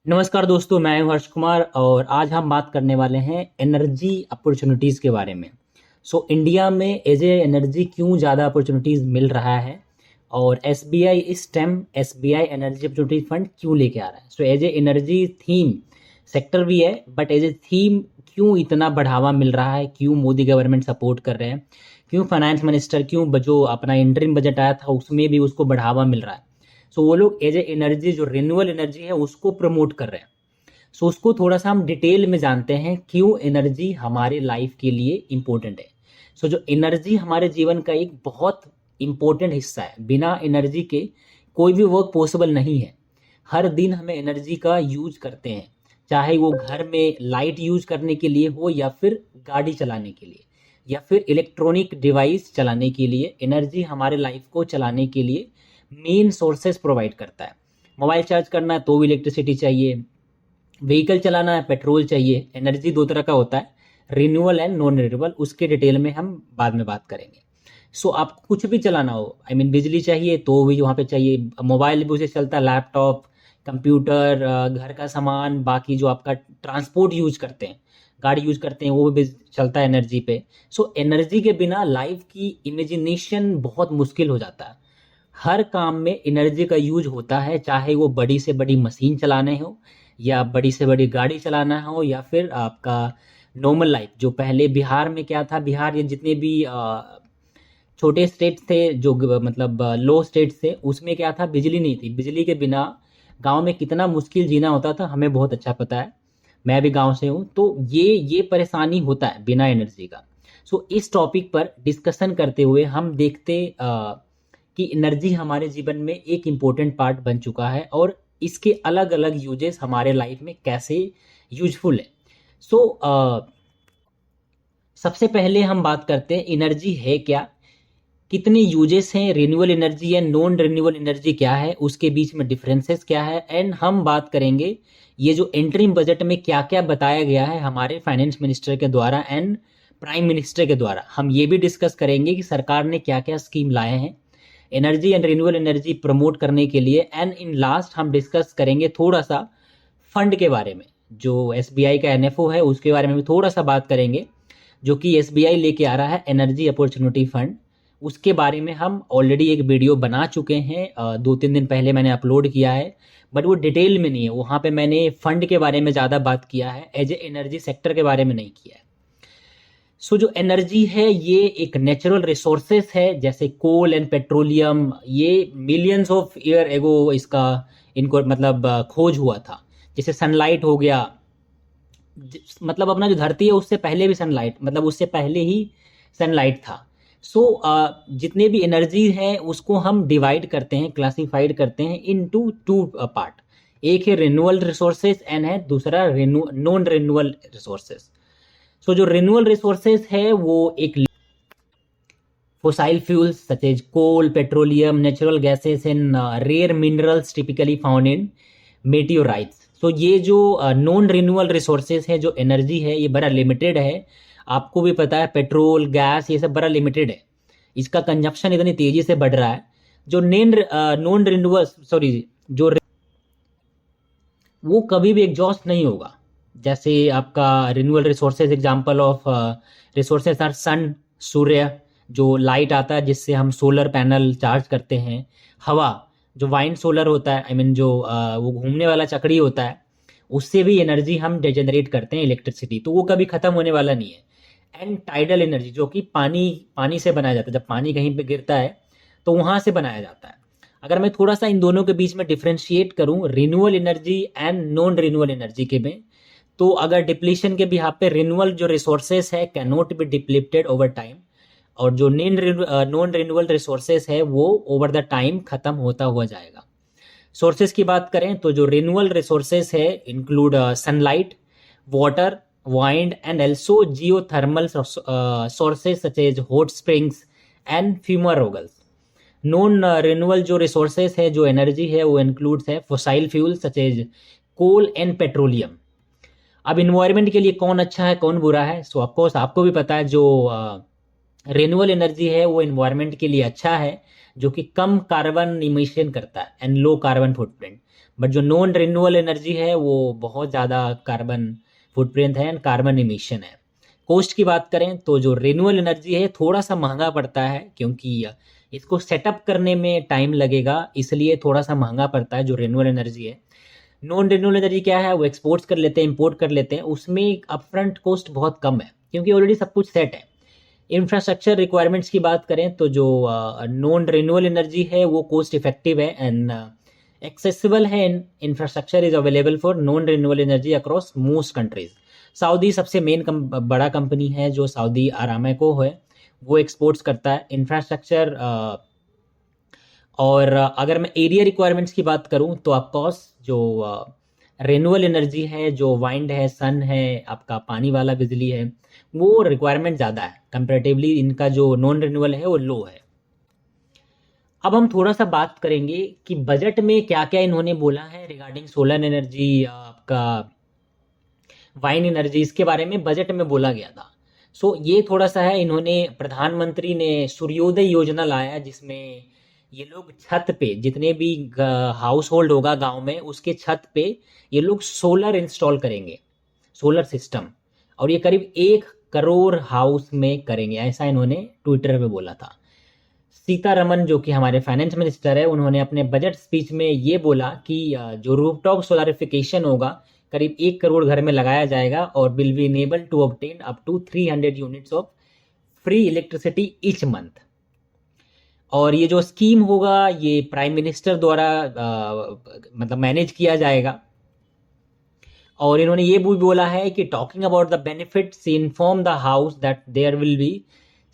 नमस्कार दोस्तों, मैं हूं हर्ष कुमार और आज हम बात करने वाले हैं एनर्जी अपॉर्चुनिटीज़ के बारे में। इंडिया में एज ए एनर्जी क्यों ज़्यादा अपॉर्चुनिटीज़ मिल रहा है और एसबीआई इस time SBI energy opportunity fund क्यों लेके आ रहा है। As a energy theme sector भी है, बट एज ए थीम क्यों इतना बढ़ावा मिल रहा है, क्यों मोदी गवर्नमेंट सपोर्ट कर रहे हैं, क्यों फाइनेंस मिनिस्टर क्यों जो अपना इंटरिम बजट आया था उसमें भी उसको बढ़ावा मिल रहा है। वो लोग एज ए एनर्जी जो रिन्यूएबल एनर्जी है उसको प्रमोट कर रहे हैं। उसको थोड़ा सा हम डिटेल में जानते हैं क्यों एनर्जी हमारे लाइफ के लिए इम्पोर्टेंट है। जो एनर्जी हमारे जीवन का एक बहुत इम्पोर्टेंट हिस्सा है। बिना एनर्जी के कोई भी वर्क पॉसिबल नहीं है। हर दिन हमें एनर्जी का यूज करते हैं, चाहे वो घर में लाइट यूज करने के लिए हो या फिर गाड़ी चलाने के लिए या फिर इलेक्ट्रॉनिक डिवाइस चलाने के लिए। एनर्जी हमारे लाइफ को चलाने के लिए मेन सोर्सेस प्रोवाइड करता है। मोबाइल चार्ज करना है तो भी इलेक्ट्रिसिटी चाहिए, व्हीकल चलाना है पेट्रोल चाहिए। एनर्जी दो तरह का होता है, रिन्यूएबल एंड नॉन रिन्यूएबल। उसके डिटेल में हम बाद में बात करेंगे। आप कुछ भी चलाना हो, बिजली चाहिए तो भी वहाँ पे चाहिए। मोबाइल भी उसे चलता है, लैपटॉप, कंप्यूटर, घर का सामान, बाकी जो आपका ट्रांसपोर्ट यूज करते हैं, गाड़ी यूज करते हैं, वो भी चलता है एनर्जी पे। एनर्जी के बिना लाइफ की इमेजिनेशन बहुत मुश्किल हो जाता है। हर काम में एनर्जी का यूज होता है, चाहे वो बड़ी से बड़ी मशीन चलाने हो या बड़ी से बड़ी गाड़ी चलाना हो या फिर आपका नॉर्मल लाइफ। जो पहले बिहार में क्या था, बिहार ये जितने भी छोटे स्टेट थे, जो मतलब लो स्टेट थे, उसमें क्या था, बिजली नहीं थी। बिजली के बिना गांव में कितना मुश्किल जीना होता था हमें बहुत अच्छा पता है। मैं भी गांव से हूँ, तो ये परेशानी होता है बिना एनर्जी का। इस टॉपिक पर डिस्कशन करते हुए हम देखते कि एनर्जी हमारे जीवन में एक इम्पोर्टेंट पार्ट बन चुका है और इसके अलग अलग यूजेस हमारे लाइफ में कैसे यूजफुल है। सबसे पहले हम बात करते हैं एनर्जी है क्या, कितने यूजेस हैं, रिन्यूएबल एनर्जी या नॉन रिन्यूएबल एनर्जी क्या है, उसके बीच में डिफरेंसेस क्या है। एंड हम बात करेंगे ये जो इंटरिम बजट में क्या क्या बताया गया है हमारे फाइनेंस मिनिस्टर के द्वारा एंड प्राइम मिनिस्टर के द्वारा। हम ये भी डिस्कस करेंगे कि सरकार ने क्या क्या स्कीम लाए हैं energy and renewable energy promote करने के लिए। एंड इन लास्ट हम डिस्कस करेंगे थोड़ा सा फंड के बारे में, जो एसबीआई का एनएफओ है उसके बारे में भी थोड़ा सा बात करेंगे, जो कि एसबीआई लेके आ रहा है एनर्जी अपॉर्चुनिटी फंड। उसके बारे में हम ऑलरेडी एक वीडियो बना चुके हैं, 2-3 दिन पहले मैंने अपलोड किया है, बट वो डिटेल में नहीं है। वहाँ पे मैंने फंड के बारे में ज़्यादा बात किया है, एज ए एनर्जी सेक्टर के बारे में नहीं किया है। जो एनर्जी है ये एक नेचुरल रिसोर्सेस है, जैसे कोल एंड पेट्रोलियम। ये मिलियंस ऑफ ईयर एगो इसका इनको मतलब खोज हुआ था। जैसे सनलाइट हो गया, मतलब अपना जो धरती है उससे पहले भी सनलाइट, मतलब उससे पहले ही सनलाइट था। जितने भी एनर्जी है उसको हम डिवाइड करते हैं, क्लासिफाइड करते हैं इनटू टू पार्ट। एक है रिन्यूएबल रिसोर्सेज एंड है दूसरा नॉन रिन्यूएबल रिसोर्सेज। जो रिन्यूएबल रिसोर्सेज है वो एक fossil fuels such as coal, petroleum, natural gases and rare minerals typically found in meteorites. ये जो नॉन रिन्यूएबल रिसोर्सेज है, जो एनर्जी है, ये बड़ा लिमिटेड है। आपको भी पता है पेट्रोल, गैस, ये सब बड़ा लिमिटेड है, इसका कंजप्शन इतनी तेजी से बढ़ रहा है। जो नॉन रिन्यूएबल जो वो कभी भी एग्जॉस्ट नहीं होगा। जैसे आपका renewable resources, example of resources are sun, सूर्य, जो लाइट आता है जिससे हम सोलर पैनल चार्ज करते हैं। हवा, जो वाइंड सोलर होता है, जो वो घूमने वाला चक्री होता है, उससे भी एनर्जी हम जनरेट करते हैं, इलेक्ट्रिसिटी, तो वो कभी खत्म होने वाला नहीं है। एंड टाइडल एनर्जी, जो कि पानी से बनाया जाता है। जब पानी कहीं पे गिरता है तो वहां से बनाया जाता है। अगर मैं थोड़ा सा इन दोनों के बीच में डिफ्रेंशिएट करूं, renewable energy and non renewable energy के में, तो अगर डिप्लीशन के बिहाफ पे रिन्यूएबल जो रिसोर्सेस है can not be depleted over time, और जो नॉन रिन्यूएबल रिसोर्सेस है वो ओवर द टाइम खत्म होता हुआ जाएगा। सोर्सेस की बात करें तो जो रिन्यूएबल रिसोर्सेस है include sunlight, water, wind and also geothermal sources such as hot springs and fumaroles. Non renewable जो रिसोर्सेज है, जो एनर्जी है, वो इंक्लूड्स है fossil fuel such as coal and petroleum. अब इन्वायरमेंट के लिए कौन अच्छा है कौन बुरा है, ऑफकोर्स आपको भी पता है। जो रिन्यूएबल एनर्जी है वो इन्वायरमेंट के लिए अच्छा है, जो कि कम कार्बन इमिशन करता है and low carbon footprint. But जो नॉन रिन्यूएबल एनर्जी है वो बहुत ज़्यादा कार्बन फुटप्रिंट है एंड कार्बन इमिशन है। कॉस्ट की बात करें तो जो रिन्यूएबल एनर्जी है थोड़ा सा महंगा पड़ता है, क्योंकि इसको सेटअप करने में टाइम लगेगा, इसलिए थोड़ा सा महंगा पड़ता है जो रिन्यूएबल एनर्जी है। नॉन रिन्यूएबल एनर्जी क्या है, वो एक्सपोर्ट्स कर लेते हैं, इंपोर्ट कर लेते हैं, उसमें अपफ्रंट कॉस्ट बहुत कम है क्योंकि ऑलरेडी सब कुछ सेट है। इंफ्रास्ट्रक्चर रिक्वायरमेंट्स की बात करें तो जो नॉन रिन्यूएबल एनर्जी है वो कॉस्ट इफेक्टिव है एंड एक्सेसिबल है। Infrastructure is available for non renewable energy across most countries. Saudi सबसे मेन बड़ा कंपनी है जो सऊदी अरामको है, वो एक्सपोर्ट्स करता है इंफ्रास्ट्रक्चर। और अगर मैं एरिया रिक्वायरमेंट्स की बात करूं तो ऑफकोर्स जो रिन्यूएबल एनर्जी है, जो वाइंड है, सन है, आपका पानी वाला बिजली है, वो रिक्वायरमेंट ज़्यादा है कंपेरेटिवली, इनका जो नॉन रिन्यूएबल है वो लो है। अब हम थोड़ा सा बात करेंगे कि बजट में क्या क्या इन्होंने बोला है रिगार्डिंग सोलर एनर्जी, आपका वाइन एनर्जी, इसके बारे में बजट में बोला गया था। सो ये थोड़ा सा है, इन्होंने प्रधानमंत्री ने सूर्योदय योजना लाया है जिसमें ये लोग छत पे, जितने भी हाउस होल्ड होगा गांव में, उसके छत पे ये लोग सोलर इंस्टॉल करेंगे, सोलर सिस्टम, और ये करीब 1 करोड़ हाउस में करेंगे, ऐसा इन्होंने ट्विटर पे बोला था। सीतारमन जो कि हमारे फाइनेंस मिनिस्टर है, उन्होंने अपने बजट स्पीच में ये बोला कि जो रूफटॉप सोलरिफिकेशन होगा करीब 1 करोड़ घर में लगाया जाएगा और will be enable to obtain up to 300 units of free electricity each month. और ये जो स्कीम होगा ये प्राइम मिनिस्टर द्वारा मतलब मैनेज किया जाएगा। और इन्होंने ये भी बोला है कि talking about the benefits, inform the house that there will be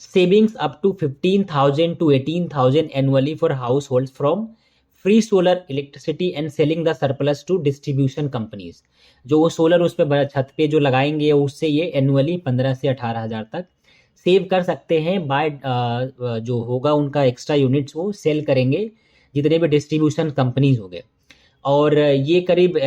savings up to 15,000 to 18,000 annually for household from free solar electricity and selling the surplus to distribution companies. जो वो सोलर उस पर छत पे जो लगाएंगे उससे ये एनुअली 15 से 18,000 तक सेव कर सकते हैं। बाय जो होगा उनका एक्स्ट्रा यूनिट्स वो सेल करेंगे जितने भी डिस्ट्रीब्यूशन कंपनीज हो गए। और ये करीब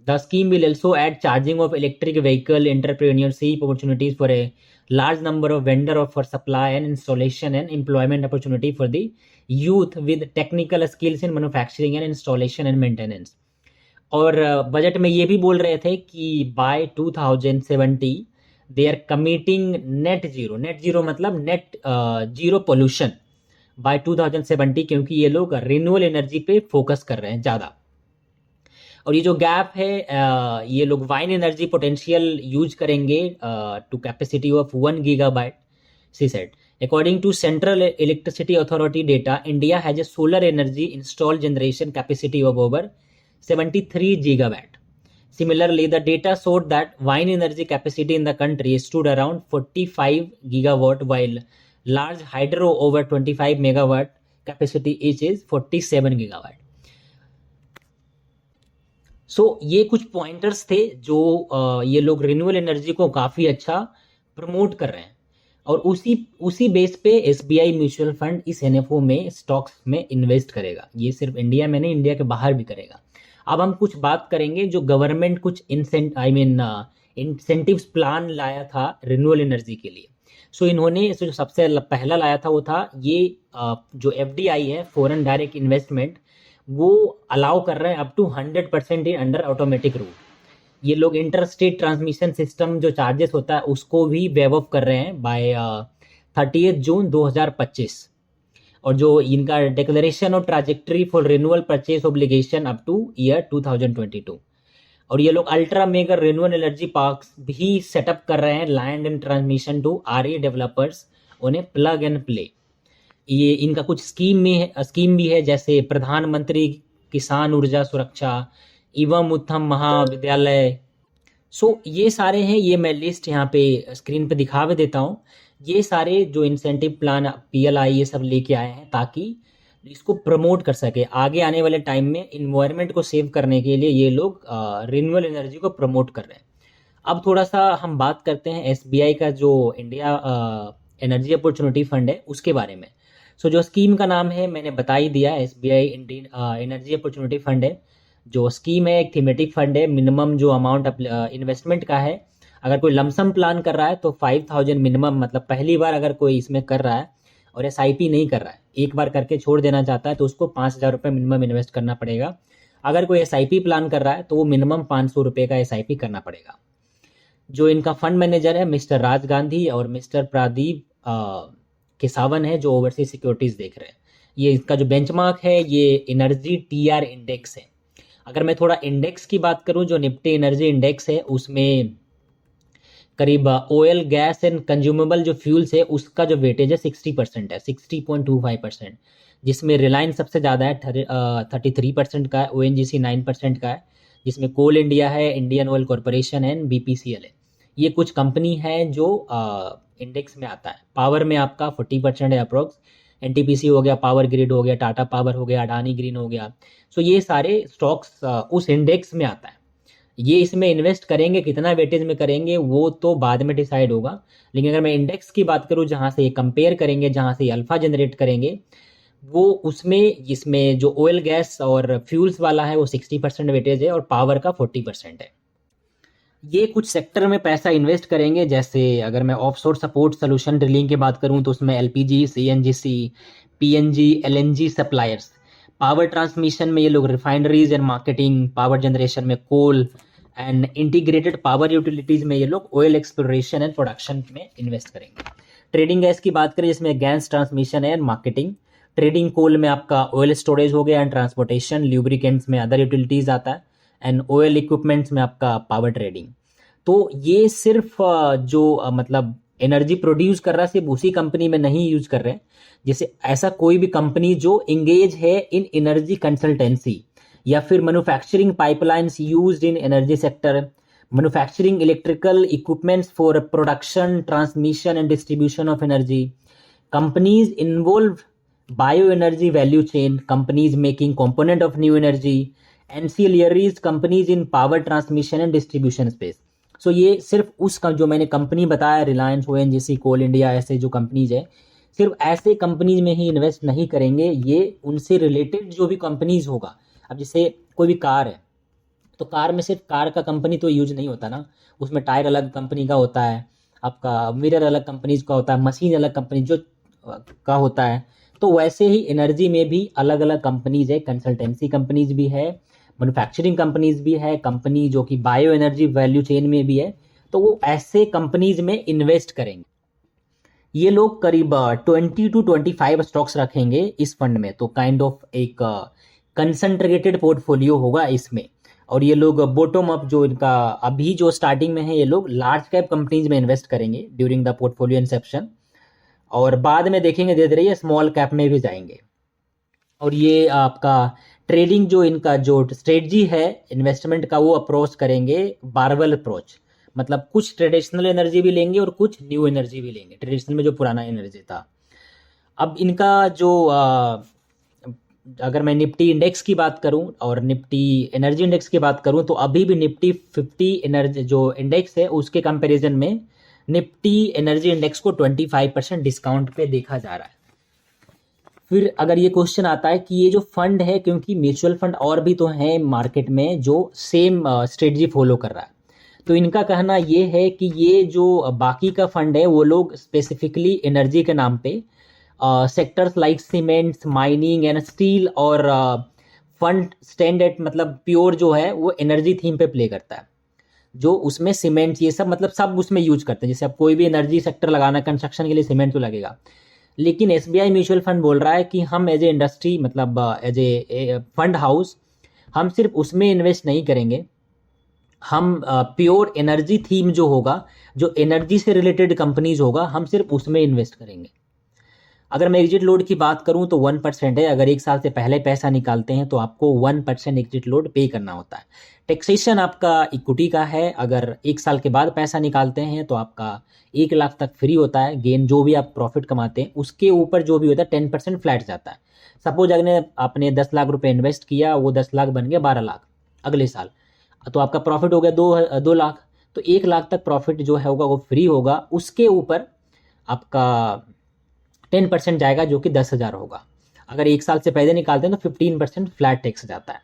the scheme will also add charging of electric vehicle, entrepreneurship opportunities for a large number of vendor for supply and installation and employment opportunity for the youth with technical skills in manufacturing and installation and maintenance। और budget में ये भी बोल रहे थे कि by 2070 they are committing net zero मतलब net zero pollution by 2070, क्योंकि ये लोग रिन्यूएबल एनर्जी पे फोकस कर रहे हैं ज़्यादा। और ये जो गैप है ये लोग वाइन एनर्जी पोटेंशियल यूज करेंगे to capacity of 1 gigabyte. See set according to central electricity authority data, India has a solar energy install generation capacity of over 73 gigawatt. Similarly, the data showed that wine energy capacity in the country stood around 45 gigawatt, while large hydro over 25 megawatt capacity each is 47 gigawatt। ये कुछ pointers थे जो ये लोग renewable energy को काफ़ी अच्छा promote कर रहे हैं, और उसी बेस पे एसबीआई म्यूचुअल फंड इस एनएफओ में स्टॉक्स में इन्वेस्ट करेगा। ये सिर्फ इंडिया में नहीं, इंडिया के बाहर भी करेगा। अब हम कुछ बात करेंगे जो गवर्नमेंट कुछ इंसेंटिव्स प्लान लाया था रिन्यूएबल एनर्जी के लिए। इन्होंने जो सबसे पहला लाया था वो था ये जो एफडीआई है, फॉरेन डायरेक्ट इन्वेस्टमेंट, वो अलाउ कर रहे हैं up to 100% in under automatic route. ये लोग इंटर स्टेट ट्रांसमिशन सिस्टम जो चार्जेस होता है उसको भी वेव ऑफ कर रहे हैं बाय 30 जून 2025। और जो इनका declaration of trajectory for renewal purchase obligation up to year 2022। और ये लोग ultra mega renewable energy parks भी सेटअप कर रहे हैं, land and transmission to RA developers उन्हें प्लग एंड प्ले। ये इनका कुछ स्कीम भी है, जैसे प्रधानमंत्री किसान ऊर्जा सुरक्षा एवं उत्तम महाविद्यालय। ये सारे हैं, ये मैं लिस्ट यहाँ पे स्क्रीन पे दिखा भी देता हूँ। ये सारे जो इंसेंटिव प्लान पीएलआई ये सब लेके आए हैं ताकि इसको प्रमोट कर सके। आगे आने वाले टाइम में इन्वायरमेंट को सेव करने के लिए ये लोग रिन्यूएबल एनर्जी को प्रमोट कर रहे हैं। अब थोड़ा सा हम बात करते हैं एसबीआई का जो इंडिया एनर्जी अपॉर्चुनिटी फंड है उसके बारे में। जो स्कीम का नाम है मैंने बता ही दिया, एसबीआई एनर्जी अपॉर्चुनिटी फंड है। जो स्कीम है एक थीमेटिक फंड है, मिनिमम जो अमाउंट इन्वेस्टमेंट का है, अगर कोई लमसम प्लान कर रहा है तो 5,000 मिनिमम, मतलब पहली बार अगर कोई इसमें कर रहा है और एसआईपी नहीं कर रहा है, एक बार करके छोड़ देना चाहता है तो उसको 5,000 रुपये मिनिमम इन्वेस्ट करना पड़ेगा। अगर कोई एसआईपी प्लान कर रहा है तो वो मिनिमम 500 रुपये का एसआईपी करना पड़ेगा। जो इनका फंड मैनेजर है मिस्टर राज गांधी और मिस्टर प्रादीप केसावन है जो ओवरसीज सिक्योरिटीज देख रहे हैं। ये इसका जो बेंचमार्क है ये एनर्जी टीआर इंडेक्स है। अगर मैं थोड़ा इंडेक्स की बात करूं, जो निफ्टी एनर्जी इंडेक्स है उसमें करीब ऑयल गैस एंड कंज्यूमेबल जो फ्यूल्स है उसका जो वेटेज है 60% है, 60.25%, जिसमें रिलायंस सबसे ज़्यादा है 33% का है, ओएनजीसी 9% का है, जिसमें कोल इंडिया है, Indian oil corporation and BPCL है। ये कुछ कंपनी है जो इंडेक्स में आता है। पावर में आपका 40% है अप्रोक्स, एनटीपीसी हो गया, पावर ग्रिड हो गया, टाटा पावर हो गया, अडानी ग्रीन हो गया। सो ये सारे स्टॉक्स उस इंडेक्स में आता है। ये इसमें इन्वेस्ट करेंगे, कितना वेटेज में करेंगे वो तो बाद में डिसाइड होगा, लेकिन अगर मैं इंडेक्स की बात करूं जहां से ये कंपेयर करेंगे, जहां से अल्फा जनरेट करेंगे, वो उसमें इसमें जो ऑयल गैस और फ्यूल्स वाला है वो 60% वेटेज है और पावर का 40% है। ये कुछ सेक्टर में पैसा इन्वेस्ट करेंगे, जैसे अगर मैं ऑफशोर सपोर्ट सोल्यूशन ड्रिलिंग की बात करूं तो उसमें LPG, CNGC, PNG, LNG suppliers. Power transmission में ये लोग refineries and marketing, power generation में coal and integrated power utilities में ये लोग ऑयल एक्सप्लोरेशन एंड प्रोडक्शन में इन्वेस्ट करेंगे। ट्रेडिंग गैस की बात करें जिसमें gas transmission and marketing. Trading coal में आपका ऑयल स्टोरेज हो गया एंड ट्रांसपोर्टेशन, ल्यूब्रिकेंट्स में अदर यूटिलिटीज आता है एंड ऑयल इक्विपमेंट्स में आपका पावर ट्रेडिंग। तो ये सिर्फ जो मतलब एनर्जी प्रोड्यूस कर रहा है सिर्फ उसी कंपनी में नहीं यूज कर रहे हैं। जैसे ऐसा कोई भी कंपनी जो इंगेज है इन एनर्जी कंसल्टेंसी या फिर manufacturing pipelines used in energy sector, manufacturing electrical equipments for production, transmission and distribution of energy, companies involve bio energy value chain, companies making component of new energy, NCLREs companies in power transmission and distribution space. So ये सिर्फ उसका जो मैंने company बताया, Reliance, ONGC, कोल India, ऐसे जो companies है, सिर्फ ऐसे कंपनीज में ही इन्वेस्ट नहीं करेंगे। ये उनसे रिलेटेड जो भी कंपनीज होगा, अब जैसे कोई भी कार है तो कार में सिर्फ कार का कंपनी तो यूज नहीं होता ना, उसमें टायर अलग कंपनी का होता है, आपका मिरर अलग कंपनीज का होता है, मशीन अलग कंपनी जो का होता है। तो वैसे ही एनर्जी में भी अलग अलग कंपनीज है, कंसल्टेंसी कंपनीज भी है, मैन्युफैक्चरिंग कंपनीज भी है, कंपनी जो कि बायो एनर्जी वैल्यू चेन में भी है। तो वो ऐसे कंपनीज में इन्वेस्ट करेंगे। ये लोग करीब 20 to 25 स्टॉक्स रखेंगे इस फंड में, तो काइंड ऑफ एक कंसंट्रेटेड पोर्टफोलियो होगा इसमें। और ये लोग बॉटम अप जो इनका अभी जो स्टार्टिंग में है, ये लोग लार्ज कैप कंपनीज में इन्वेस्ट करेंगे ड्यूरिंग द पोर्टफोलियो इंसेप्शन, और बाद में देखेंगे धीरे धीरे ये स्मॉल कैप में भी जाएंगे। और ये आपका ट्रेडिंग जो इनका जो स्ट्रेटजी है इन्वेस्टमेंट का, वो अप्रोच करेंगे बारवेल अप्रोच, मतलब कुछ ट्रेडिशनल एनर्जी भी लेंगे और कुछ न्यू एनर्जी भी लेंगे, ट्रेडिशनल में जो पुराना एनर्जी था। अब इनका जो अगर मैं निफ्टी इंडेक्स की बात करूं और निफ्टी एनर्जी इंडेक्स की बात करूं तो अभी भी निफ्टी 50 एनर्जी जो इंडेक्स है उसके कंपैरिजन में निफ्टी एनर्जी इंडेक्स को 25% डिस्काउंट पे देखा जा रहा है। फिर अगर ये क्वेश्चन आता है कि ये जो फंड है, क्योंकि म्यूचुअल फंड और भी तो हैं मार्केट में जो सेम स्ट्रेटजी फॉलो कर रहा है, तो इनका कहना ये है कि ये जो बाकी का फंड है वो लोग स्पेसिफिकली एनर्जी के नाम पे sectors like cements, mining and steel, और फंड स्टैंड एट मतलब प्योर जो है वो एनर्जी थीम पे प्ले करता है, जो उसमें सीमेंट्स ये सब मतलब सब उसमें यूज करते हैं। जैसे अब कोई भी एनर्जी सेक्टर लगाना कंस्ट्रक्शन के लिए सीमेंट तो लगेगा, लेकिन एसबीआई म्यूचुअल फंड बोल रहा है कि हम एज ए इंडस्ट्री मतलब एज ए फंड हाउस हम सिर्फ उसमें इन्वेस्ट नहीं करेंगे, हम प्योर एनर्जी थीम जो होगा, जो एनर्जी से रिलेटेड कंपनीज होगा, हम सिर्फ उसमें इन्वेस्ट करेंगे। अगर मैं एग्जिट लोड की बात करूं तो 1% है। अगर एक साल से पहले पैसा निकालते हैं तो आपको 1% एग्जिट लोड पे करना होता है। टैक्सेशन आपका इक्विटी का है, अगर एक साल के बाद पैसा निकालते हैं तो आपका 1 लाख तक फ्री होता है। गेन जो भी आप प्रॉफिट कमाते हैं उसके ऊपर जो भी होता है 10% फ्लैट जाता है। सपोज अगर आपने 10 लाख रुपए इन्वेस्ट किया, वो 10 लाख बन गया 12 लाख अगले साल, तो आपका प्रॉफिट हो गया 2 लाख, तो 1 लाख तक प्रॉफिट जो है होगा वो फ्री होगा। उसके ऊपर आपका 10% जाएगा जो कि 10,000 होगा। अगर एक साल से पहले निकालते हैं तो 15% फ्लैट टैक्स जाता है।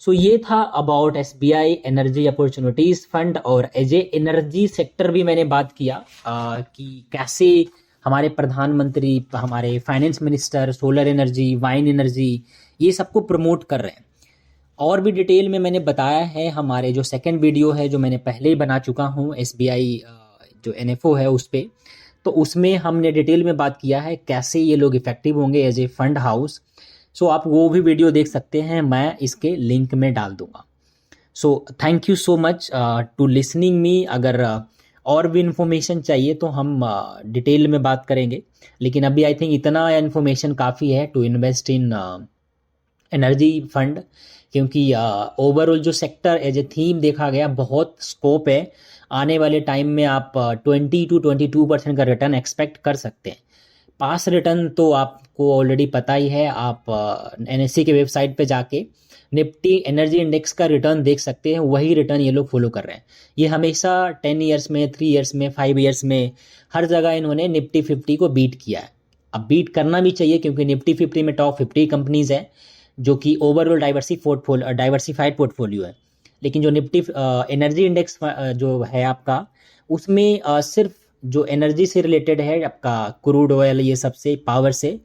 सो ये था about SBI energy opportunities fund. और एज ए एनर्जी सेक्टर भी मैंने बात किया कि कैसे हमारे प्रधानमंत्री, हमारे finance minister solar energy, wine energy ये सबको प्रमोट कर रहे हैं। और भी डिटेल में मैंने बताया है हमारे जो सेकंड वीडियो है जो मैंने पहले ही बना चुका हूँ एसबीआई जो एनएफओ है उस पर। तो उसमें हमने डिटेल में बात किया है कैसे ये लोग इफेक्टिव होंगे एज ए फंड हाउस। सो आप वो भी वीडियो देख सकते हैं, मैं इसके लिंक में डाल दूंगा। So thank you so much to listening me. अगर और भी इन्फॉर्मेशन चाहिए तो हम डिटेल में बात करेंगे, लेकिन अभी आई थिंक इतना इन्फॉर्मेशन काफ़ी है to invest in energy fund, क्योंकि ओवरऑल जो सेक्टर एज ए थीम देखा गया बहुत स्कोप है। आने वाले टाइम में आप 20 to 22% का रिटर्न एक्सपेक्ट कर सकते हैं। पास रिटर्न तो आपको ऑलरेडी पता ही है, आप एनएससी के वेबसाइट पे जाके निफ्टी एनर्जी इंडेक्स का रिटर्न देख सकते हैं, वही रिटर्न ये लोग फॉलो कर रहे हैं। ये हमेशा 10 ईयर्स में, 3 ईयर्स में, 5 ईयर्स में हर जगह इन्होंने निफ्टी 50 को बीट किया है। अब बीट करना भी चाहिए क्योंकि निफ्टी 50 में टॉप 50 कंपनीज है जो कि ओवरऑल डाइवर्सिफाइड पोर्टफोलियो है। लेकिन जो निफ्टी एनर्जी इंडेक्स जो है आपका, उसमें सिर्फ जो एनर्जी से रिलेटेड है आपका क्रूड ऑयल ये सबसे पावर से,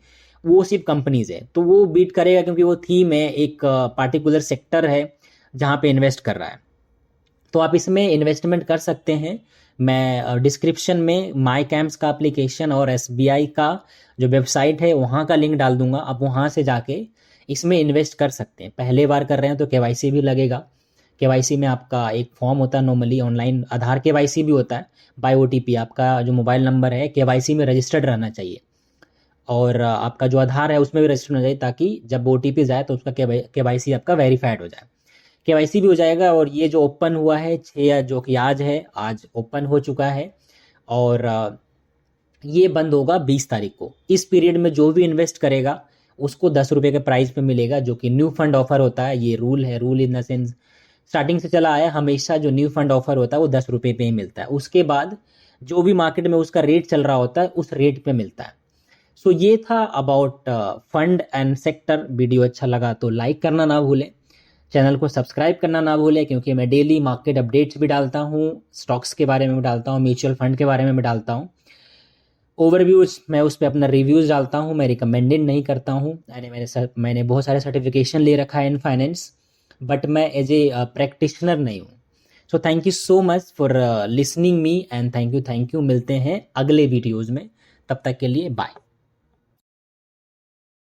वो सिर्फ कंपनीज है, तो वो बीट करेगा क्योंकि वो थीम है, एक पार्टिकुलर सेक्टर है जहाँ पे इन्वेस्ट कर रहा है। तो आप इसमें इन्वेस्टमेंट कर सकते हैं। मैं डिस्क्रिप्शन में माई कैम्प्स का एप्लीकेशन और एसबीआई का जो वेबसाइट है वहाँ का लिंक डाल दूंगा, आप वहाँ से जाके इसमें इन्वेस्ट कर सकते हैं। पहले बार कर रहे हैं तो केवाईसी भी लगेगा। केवाईसी में आपका एक फॉर्म होता है, नॉर्मली ऑनलाइन आधार केवाईसी भी होता है बाय ओटीपी। आपका जो मोबाइल नंबर है केवाईसी में रजिस्टर्ड रहना चाहिए और आपका जो आधार है उसमें भी रजिस्टर्ड होना चाहिए, ताकि जब ओटीपी जाए तो उसका केवाईसी आपका वेरीफाइड हो जाए। केवाईसी भी हो जाएगा। और ये जो ओपन हुआ है 6 जो कि आज है, आज ओपन हो चुका है और ये बंद होगा 20 तारीख को। इस पीरियड में जो भी इन्वेस्ट करेगा उसको 10 रुपये के प्राइस पे मिलेगा, जो कि न्यू फंड ऑफर होता है। ये रूल है, rule in the sense starting से चला आया, हमेशा जो न्यू फंड ऑफर होता है वो 10 रुपये पे ही मिलता है। उसके बाद जो भी मार्केट में उसका रेट चल रहा होता है उस रेट पे मिलता है। सो ये था about fund and sector. Video अच्छा लगा तो लाइक करना ना भूलें, चैनल को सब्सक्राइब करना ना भूलें, क्योंकि मैं डेली मार्केट अपडेट्स भी डालता हूँ, स्टॉक्स के बारे में भी डालता हूँ, म्यूचुअल फंड के बारे में भी डालता हूँ, ओवरव्यूज मैं उस पर अपना रिव्यूज़ डालता हूँ। मैं रिकमेंडेड नहीं करता हूँ। मैंने बहुत सारे सर्टिफिकेशन ले रखा है इन फाइनेंस, बट मैं एज ए प्रैक्टिशनर नहीं हूँ। सो thank you so much for listening me and thank you. मिलते हैं अगले वीडियोज़ में, तब तक के लिए बाय।